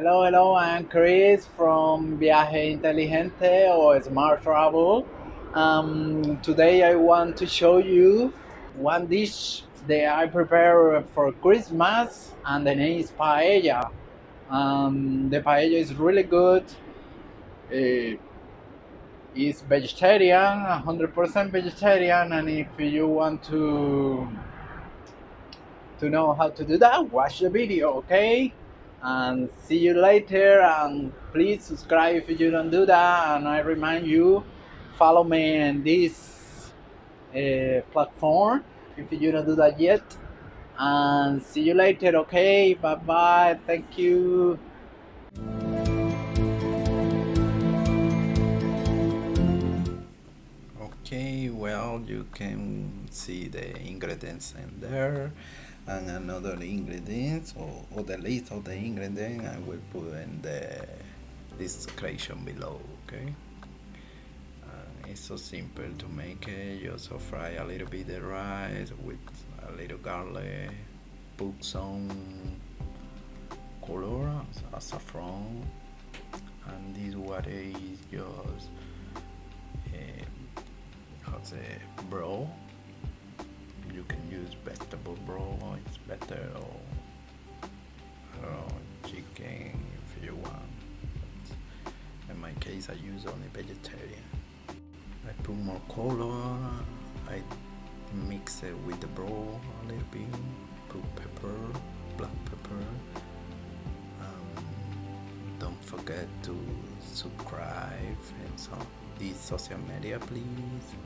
Hello, I'm Chris from Viaje Inteligente or Smart Travel. Today I want to show you one dish that I prepare for Christmas, and the name is paella. The paella is really good. Uh, it's vegetarian, 100% vegetarian, and if you want to know how to do that, watch the video, okay? And see you later. And please subscribe if you don't do that. And I remind you, follow me in this platform if you don't do that yet. And see you later, okay? Bye bye. Thank you. Okay, well, you can see the ingredients in there, and another ingredients or the list of the ingredients I will put in the description below. Okay, it's so simple to make it. You also fry a little bit the rice with a little garlic, put some color, saffron, and this water is just how to say broth. You can use vegetable broth, it's better, or I don't know, chicken if you want. In my case, I use only vegetarian. I put more color. I mix it with the broth a little bit. Put pepper, black pepper. Don't forget to subscribe and some these social media, please.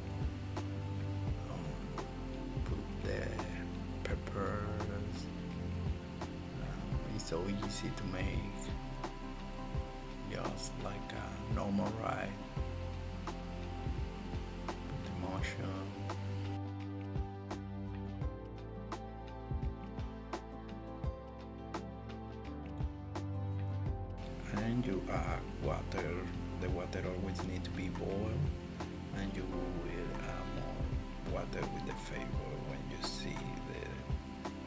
Put the peppers. It's so easy to make, just like a normal rice. Put the motion. And you add water. The water always need to be boiled, and you will add more water with the flavor when you see the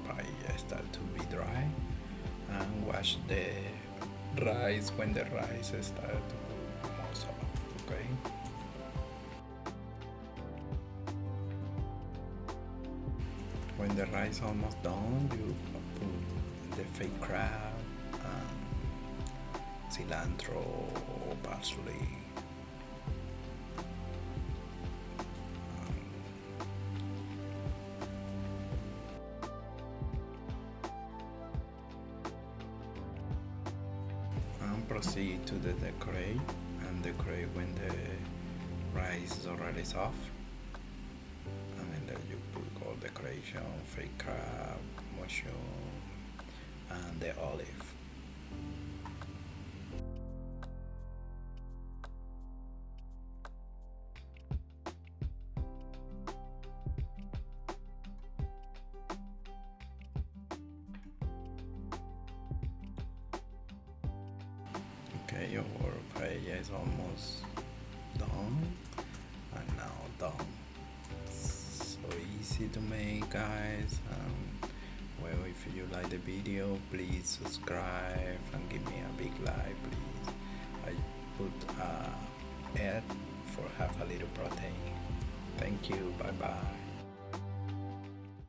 paella start to be dry. And wash the rice when the rice start to be more soft. Okay. When the rice almost done, you put the fake crab, cilantro or parsley. And proceed to the decorate, and decorate when the rice is already soft. And then you put all decoration, fake crab, mushroom, and the olive. Okay, your paella is almost done, and now done. So easy to make, guys. Well, if you like the video, please subscribe and give me a big like, please. I put egg for have a little protein. Thank you. Bye bye.